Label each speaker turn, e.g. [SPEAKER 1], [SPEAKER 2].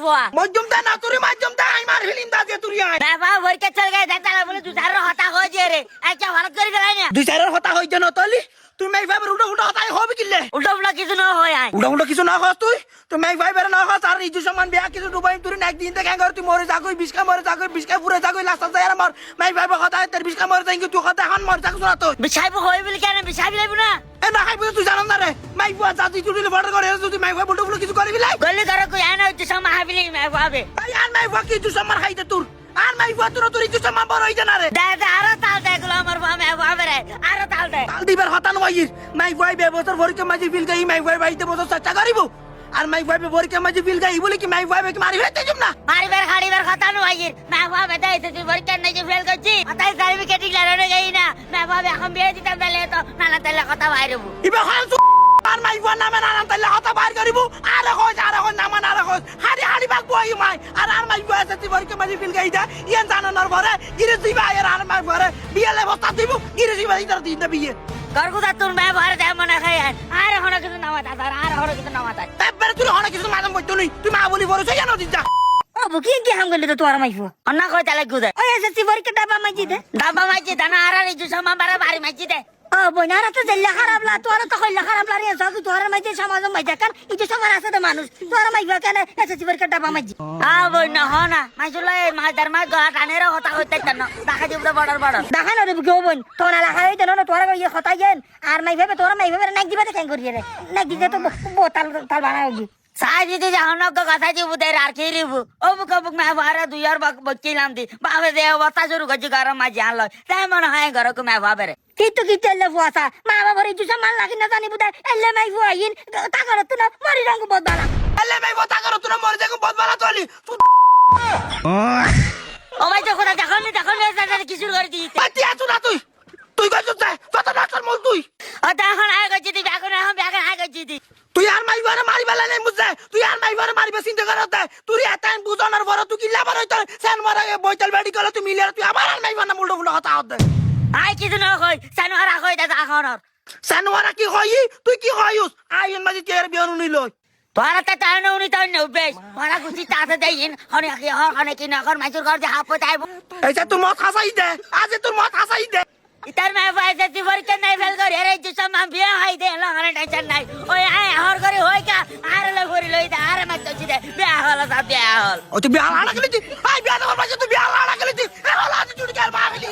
[SPEAKER 1] बोआ
[SPEAKER 2] मध्यम दा ना तुरी मध्यम दा आई मार हिलिम दा जे तुरी आई
[SPEAKER 1] मैं बाबा वही के चल गए दादा बोले तू सारा होता हो जे रे ऐ क्या भारत करी गला ने
[SPEAKER 2] दुई चार होता होई जनो तली तू मैं भाई उल्टा उल्टा होता हो भी किल्ले
[SPEAKER 1] उल्टा उल्टा किसी न हो यार
[SPEAKER 2] उल्टा उल्टा किसु ना खास तू तो मैं भाई बेरा ना खास सारे इजू सामान ब्याह किसु दुबई तुरी नेक दिन तक कर तू मोरे जाको बिस्का मोरे जाको बिस्का पूरे जाको लास्ट से यार मार मैं भाई खाता है तेरे बिस्का मोरे जाएंगे तू खाता है मर जाको सुना तो
[SPEAKER 1] बिछाई को होई बिल क्या ने बिछाई ले ना
[SPEAKER 2] ए ना खाई तू जानन ना रे मैं बुआ जाती चुड़ी ले बॉर्डर करे तू मैं भाई बोलतो बोलो किसु करे बिलाई
[SPEAKER 1] गली करे को आना तू सम हाबिली मैं बाबे
[SPEAKER 2] यार मैं बुआ की तू सामान खाई दे तू আর মাই বুয়া তোর তোর ইজু সামান বড় হইছে না রে
[SPEAKER 1] দাদা আরো তাল দে গুলো আমার বাবা বাবা রে আরো তাল দে
[SPEAKER 2] তাল দিবার হতান ওয়াইর মাই বুয়া বে বছর ভরকে মাঝি বিল গই মাই বুয়া বাইতে বছর চেষ্টা করিব আর মাই বুয়া বে ভরকে মাঝি বিল গই বলে কি মাই বুয়া বে কি মারি হইতে জুম না
[SPEAKER 1] মারি বের খাড়ি বের কথা নো আইর मैं बाबा बताई तो ভরকে নাই যে ফেল করছি তাই সার্টিফিকেট লাগানো গই না मैं बाबा এখন বিয়ে দিতে বেলে তো নানা তেলে কথা বাইরব
[SPEAKER 2] ইবা খান আর মাই বুয়া নামে নানা তেলে কথা বাইর করিব আর কই নামা না কই হাড়ি হাড়ি বাক বই মাই আর মাই বুয়া সতি ভরকে মাঝি বিল গই দা ইয়ান জানানোর পরে গিরে দিবা আর মাই পরে বিয়েলে বস্তা দিব গিরে দিবা ইদার দিন বিয়ে
[SPEAKER 1] গরগুদা তোর मैं ভরে দেয় মনে খাই আর হন কিছু নামা দাদা আর হন কিছু নামা দাদা
[SPEAKER 2] এবারে তুই হন কিছু মাদম বইতো নই তুই মা বলি বড় জানো দিদা
[SPEAKER 1] ও বুকি কি হাম গলে তো তোর মাইফো অন্না কই তালে গুদে ওই এসে ভরকে ডাবা মাইজি দে ডাবা মাইজি দানা আর রে জুসা মারা বাড়ি মাইজি দে ও বনারা তো জেলা খারাপ লা তোর তো কইলা খারাপ লা রে সব তোর মাইজি সমাজ মাইজি কান ইতো সবার আছে তো মানুষ তোর মাইবা কেন এসে ভরকে ডাবা মাইজি বইনা হনা মাইজুলে মাই দরমা গা টানেরা হতা হইতে কেন দেখা দিবড় বড়র বড় দেখা না রে বুকি ও বন তোর না লাগাই দেন না তোর ইয়ে হতা গেন আর মাইভাবে তোর মাইভাবে নাক দিবা দেখাই করি রে নাক দিতে তো বোতাল তাল বানাওগি সাজি দি জাহনক তো কথা জি বুদের আর কি রিবু ও বুক বুক মা বারে দুই আর বক বকিলাম দি বাবে দে ওতা শুরু গজি গরম মা জান লয় তাই মন হয় ঘর কো মা বাবারে কিতু কি তেলে ফুয়াসা মা বাবারে জুসা মান লাগি না জানি বুদা এলে মাই ফুয়াইন তা করত না মরি রঙ বদলা
[SPEAKER 2] এলে মাই বতা করত না মরি যাকো বদলা তলি
[SPEAKER 1] ও ভাই যখন দেখুন এসে কিছু করে দিতে
[SPEAKER 2] পাতি আছো না তুই তুই কইছ তাই কত ডাক্তার মল তুই
[SPEAKER 1] ও এখন আয় গজি দি এখন আয় গজি দি
[SPEAKER 2] তুই আর মাই বারে মারি বেলা নাই বুঝছে তুই আর মাই বারে মারিবে চিন্তা করতে তুই এতান বুঝনার বড় তুই কি লাবার হইতো সেন মারা বইতাল বাড়ি গেল তুই মিলে তুই আবার আর মাই বানা মুল্টো ফুলো হতা হতে
[SPEAKER 1] আই কিছু না কই সানু হারা কই দাদা এখনর
[SPEAKER 2] সানু হারা কি কই তুই কি কইস আইন মাঝি তের বিয়ান নিল
[SPEAKER 1] তোরা তে তাই না উনি তাই না বেশ মারা গুছি তাতে দেইন হনে কি হনে কি না কর মাইজুর ঘর যে হাপ তাইব
[SPEAKER 2] এইটা তোর মত হাসাই দে আজ তোর মত হাসাই দে
[SPEAKER 1] ইতার মে ফাইতে দিবর কে নাই ফেল করে রে যে সব বিয়া হাই দে লা হনে টেনশন নাই ওই আয় হর করে হই কা আর লে ভরি লই দে আর মত তো দে বিয়া হল সব বিয়া হল
[SPEAKER 2] ও তুই বিয়া লাড়া গলি তুই আই বিয়া দেবার পাশে তুই বিয়া লাড়া গলি তুই এ হলা তুই চুড়ি কাল বাগলি